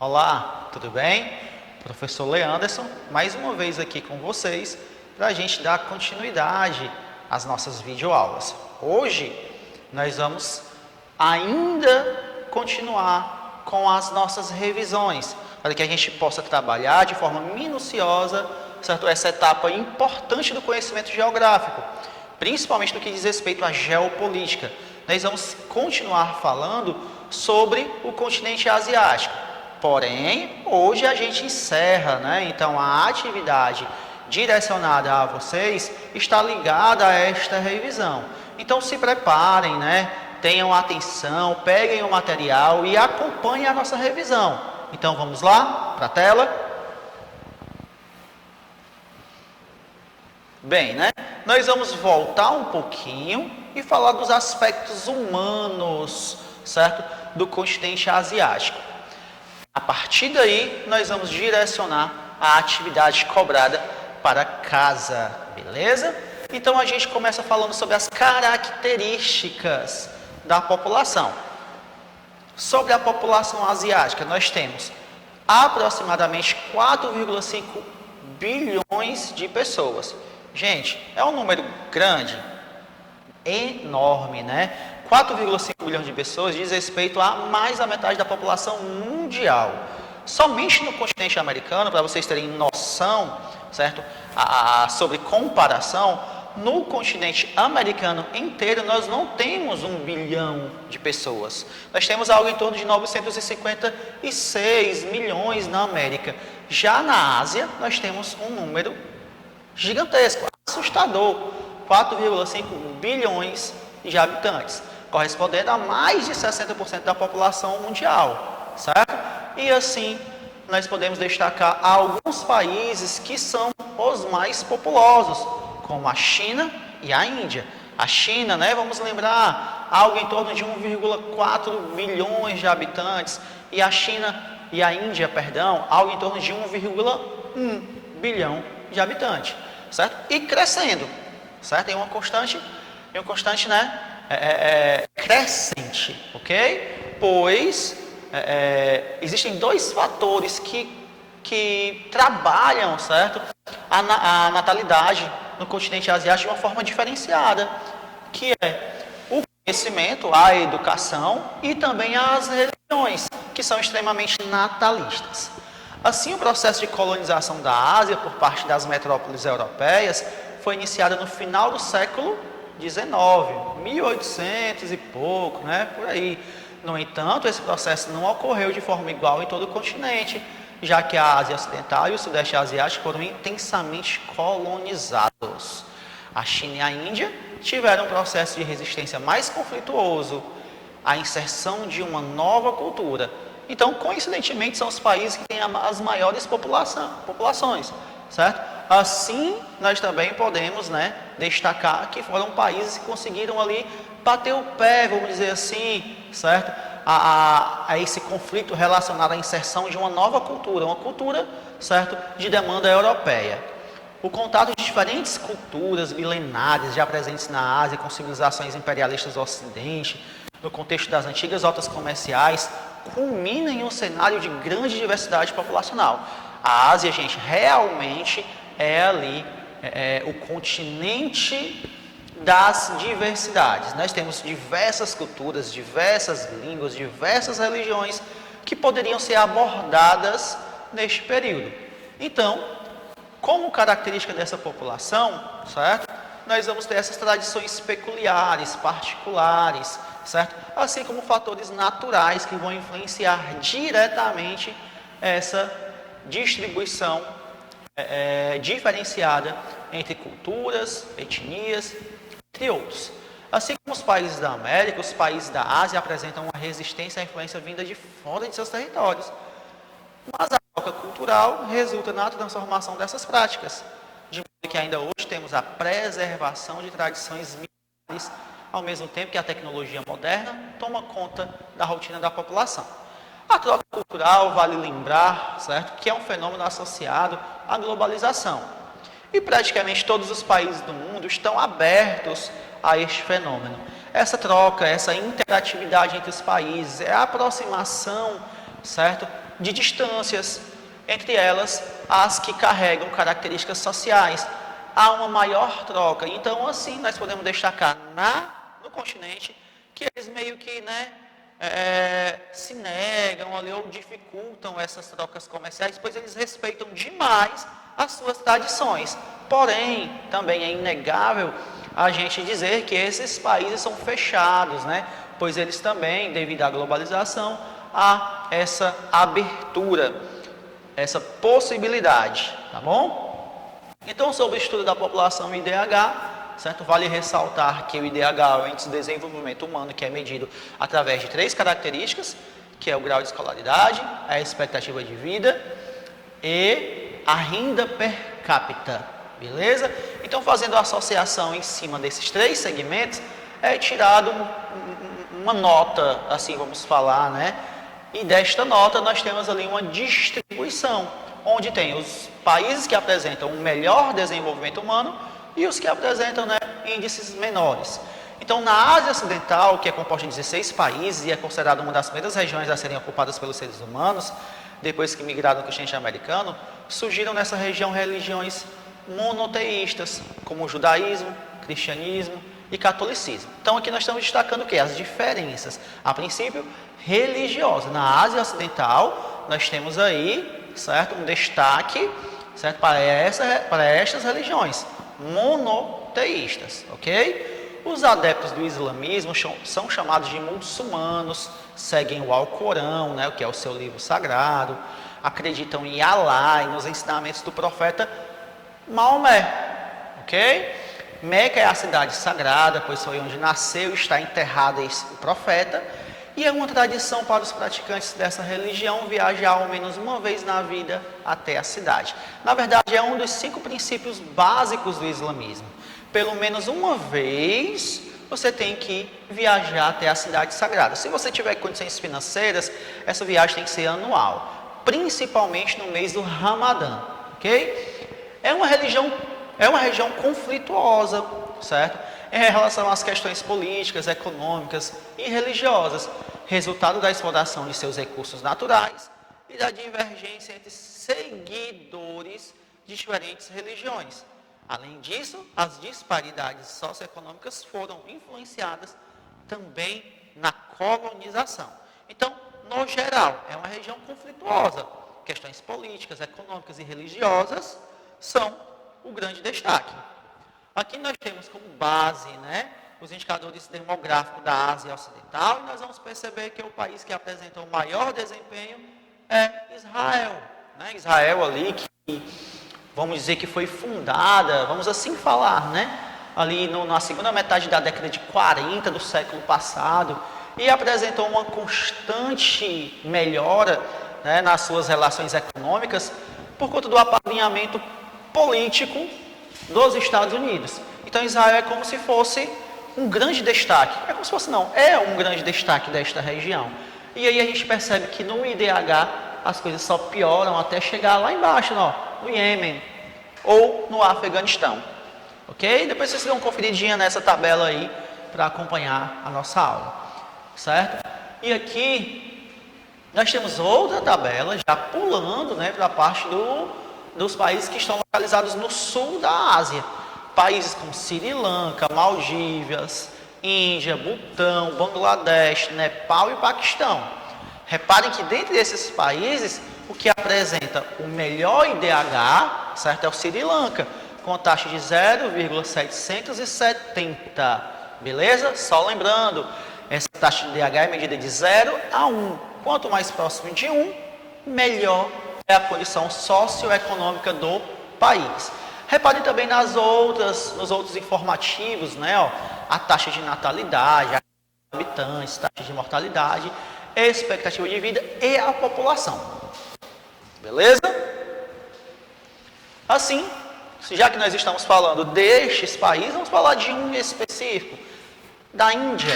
Olá, tudo bem? Professor Leanderson, mais uma vez aqui com vocês para a gente dar continuidade às nossas videoaulas. Hoje nós vamos ainda continuar com as nossas revisões, para que a gente possa trabalhar de forma minuciosa, certo? Essa etapa importante do conhecimento geográfico, principalmente no que diz respeito à geopolítica. Nós vamos continuar falando sobre o continente asiático. Porém, hoje a gente encerra, né? Então, a atividade direcionada a vocês está ligada a esta revisão. Então, se preparem, né? Tenham atenção, peguem o material e acompanhem a nossa revisão. Então, vamos lá para a tela. Bem, né? Nós vamos voltar um pouquinho e falar dos aspectos humanos, certo? Do continente asiático. A partir daí, nós vamos direcionar a atividade cobrada para casa, beleza? Então, a gente começa falando sobre as características da população. Sobre a população asiática, nós temos aproximadamente 4,5 bilhões de pessoas. Gente, é um número grande, enorme, né? 4,5 bilhões de pessoas diz respeito a mais da metade da população mundial. Somente no continente americano, para vocês terem noção, certo? Sobre comparação, no continente americano inteiro nós não temos 1 bilhão de pessoas. Nós temos algo em torno de 956 milhões na América. Já na Ásia, nós temos um número gigantesco, assustador, 4,5 bilhões de habitantes, correspondendo a mais de 60% da população mundial, certo? E assim, nós podemos destacar alguns países que são os mais populosos, como a China e a Índia. A China, né, vamos lembrar, algo em torno de 1,4 bilhões de habitantes, e a Índia, algo em torno de 1,1 bilhão de habitantes, certo? E crescendo, certo? Tem uma constante, né? Crescente, ok? Pois existem dois fatores que trabalham, certo? A natalidade no continente asiático de uma forma diferenciada, que é o conhecimento, a educação e também as religiões, que são extremamente natalistas. Assim, o processo de colonização da Ásia por parte das metrópoles europeias foi iniciado no final do século 1800 e pouco, né, por aí. No entanto, esse processo não ocorreu de forma igual em todo o continente, já que a Ásia Ocidental e o Sudeste Asiático foram intensamente colonizados. A China e a Índia tiveram um processo de resistência mais conflituoso, a inserção de uma nova cultura. Então, coincidentemente, são os países que têm as maiores populações, certo? Assim, nós também podemos, né, destacar que foram países que conseguiram ali bater o pé, vamos dizer assim, certo? A esse conflito relacionado à inserção de uma nova cultura, uma cultura, certo, de demanda europeia. O contato de diferentes culturas milenares já presentes na Ásia com civilizações imperialistas do Ocidente, no contexto das antigas rotas comerciais, culmina em um cenário de grande diversidade populacional. A Ásia, gente, realmente é ali o continente das diversidades. Nós temos diversas culturas, diversas línguas, diversas religiões que poderiam ser abordadas neste período. Então, como característica dessa população, certo? Nós vamos ter essas tradições peculiares, particulares, certo? Assim como fatores naturais que vão influenciar diretamente essa distribuição diferenciada entre culturas, etnias, entre outros. Assim como os países da América, os países da Ásia apresentam uma resistência à influência vinda de fora de seus territórios. Mas a troca cultural resulta na transformação dessas práticas, de modo que ainda hoje temos a preservação de tradições milenares, ao mesmo tempo que a tecnologia moderna toma conta da rotina da população. A troca cultural, vale lembrar, certo, que é um fenômeno associado à globalização. E praticamente todos os países do mundo estão abertos a este fenômeno. Essa troca, essa interatividade entre os países, é a aproximação, certo, de distâncias, entre elas as que carregam características sociais. Há uma maior troca. Então, assim, nós podemos destacar no continente que eles meio que, se negam ali ou dificultam essas trocas comerciais, pois eles respeitam demais as suas tradições. Porém, também é inegável a gente dizer que esses países são fechados, pois eles também, devido à globalização, há essa abertura, essa possibilidade, tá bom? Então, sobre o estudo da população e IDH, certo? Vale ressaltar que o IDH é o Índice de Desenvolvimento Humano, que é medido através de 3 características, que é o grau de escolaridade, a expectativa de vida e a renda per capita, beleza? Então, fazendo a associação em cima desses 3 segmentos, é tirado uma nota, assim vamos falar, E desta nota nós temos ali uma distribuição, onde tem os países que apresentam um melhor desenvolvimento humano e os que apresentam índices menores. Então, na Ásia Ocidental, que é composta de 16 países e é considerada uma das primeiras regiões a serem ocupadas pelos seres humanos, depois que migraram do continente americano, surgiram nessa região religiões monoteístas, como o judaísmo, cristianismo e catolicismo. Então, aqui nós estamos destacando o quê? As diferenças, a princípio, religiosas. Na Ásia Ocidental, nós temos aí, certo, um destaque, certo, para estas religiões monoteístas, ok? Os adeptos do islamismo são chamados de muçulmanos, seguem o Alcorão, o que é o seu livro sagrado, acreditam em Alá e nos ensinamentos do profeta Maomé, ok? Meca é a cidade sagrada, pois foi onde nasceu e está enterrado o profeta, e é uma tradição para os praticantes dessa religião viajar ao menos uma vez na vida até a cidade. Na verdade, é um dos 5 princípios básicos do islamismo. Pelo menos uma vez você tem que viajar até a cidade sagrada. Se você tiver condições financeiras, essa viagem tem que ser anual, principalmente no mês do Ramadã, ok? É uma região conflituosa, certo? Em relação às questões políticas, econômicas e religiosas, resultado da exploração de seus recursos naturais e da divergência entre seguidores de diferentes religiões. Além disso, as disparidades socioeconômicas foram influenciadas também na colonização. Então, no geral, é uma região conflituosa. Questões políticas, econômicas e religiosas são o grande destaque. Aqui nós temos como base, os indicadores demográficos da Ásia Ocidental, e nós vamos perceber que o país que apresenta o maior desempenho é Israel. Israel ali que, vamos dizer que foi fundada, vamos assim falar, ali na segunda metade da década de 40 do século passado, e apresentou uma constante melhora, nas suas relações econômicas, por conta do apadrinhamento político dos Estados Unidos. Então, Israel é como se fosse um grande destaque. É como se fosse, não, é um grande destaque desta região. E aí a gente percebe que no IDH as coisas só pioram até chegar lá embaixo, no Iêmen ou no Afeganistão. Ok? Depois vocês dão uma conferidinha nessa tabela aí para acompanhar a nossa aula. Certo? E aqui nós temos outra tabela já pulando, para a parte dos países que estão localizados no sul da Ásia. Países como Sri Lanka, Maldivas, Índia, Butão, Bangladesh, Nepal e Paquistão. Reparem que dentre esses países, o que apresenta o melhor IDH, certo, é o Sri Lanka, com a taxa de 0,770. Beleza? Só lembrando, essa taxa de IDH é medida de 0 a 1. Quanto mais próximo de 1, melhor é a condição socioeconômica do país. Reparem também nos outros informativos, a taxa de natalidade, a habitantes, taxa de mortalidade, expectativa de vida e a população. Beleza? Assim, já que nós estamos falando destes países, vamos falar de um específico, da Índia,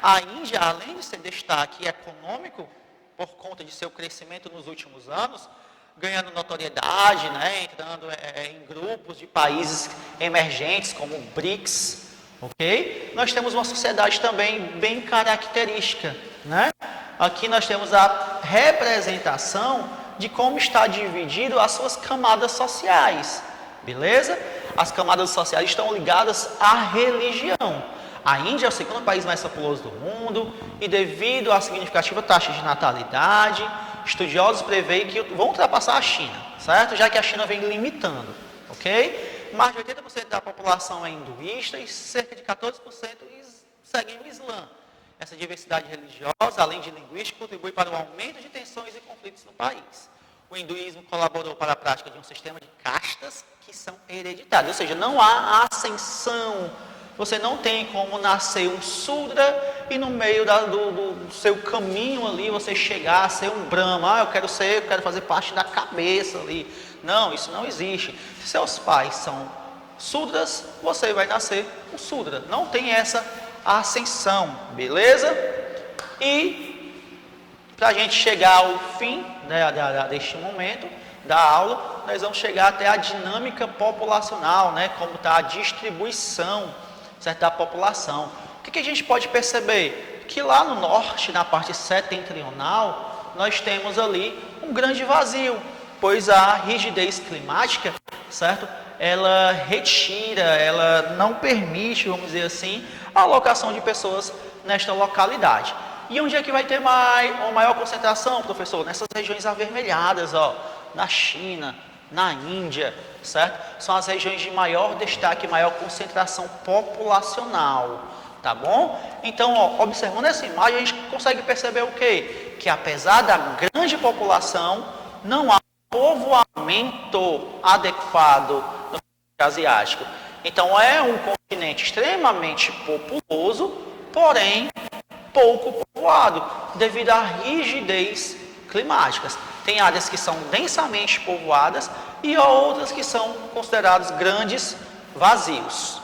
A Índia, além de ser destaque econômico, por conta de seu crescimento nos últimos anos, ganhando notoriedade, entrando em grupos de países emergentes como o BRICS, ok? Nós temos uma sociedade também bem característica, Aqui nós temos a representação de como está dividido as suas camadas sociais, beleza? As camadas sociais estão ligadas à religião. A Índia é o segundo país mais populoso do mundo e devido à significativa taxa de natalidade, estudiosos preveem que vão ultrapassar a China, certo? Já que a China vem limitando, ok? Mais de 80% da população é hinduísta e cerca de 14% seguem o Islã. Essa diversidade religiosa, além de linguística, contribui para o aumento de tensões e conflitos no país. O hinduísmo colaborou para a prática de um sistema de castas que são hereditárias, ou seja, não há ascensão. Você não tem como nascer um Sudra e no meio do seu caminho ali você chegar a ser um Brahma. Eu quero fazer parte da cabeça ali. Não, isso não existe. Se seus pais são Sudras, você vai nascer um Sudra. Não tem essa ascensão, beleza? E para a gente chegar ao fim, né, deste momento da aula, nós vamos chegar até a dinâmica populacional, né, como está a distribuição, certo, da população. O que a gente pode perceber? Que lá no norte, na parte setentrional, nós temos ali um grande vazio, pois a rigidez climática, certo, ela retira, ela não permite, vamos dizer assim, a alocação de pessoas nesta localidade. E onde é que vai ter uma maior concentração, professor? Nessas regiões avermelhadas, ó, na China, na Índia, certo? São as regiões de maior destaque, maior concentração populacional, tá bom? Então, ó, observando essa imagem, a gente consegue perceber o quê? Que apesar da grande população, não há povoamento adequado no continente asiático. Então, é um continente extremamente populoso, porém pouco povoado, devido à rigidez climática. Tem áreas que são densamente povoadas e outras que são consideradas grandes vazios.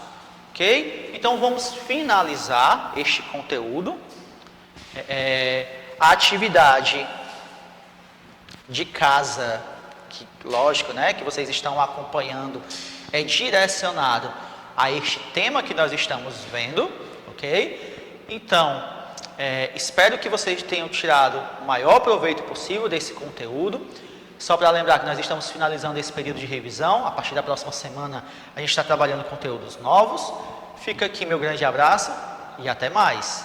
Ok? Então, vamos finalizar este conteúdo. A atividade de casa, que, lógico, né, que vocês estão acompanhando, é direcionado a este tema que nós estamos vendo, ok? Então, espero que vocês tenham tirado o maior proveito possível desse conteúdo. Só para lembrar que nós estamos finalizando esse período de revisão. A partir da próxima semana a gente está trabalhando conteúdos novos. Fica aqui meu grande abraço e até mais.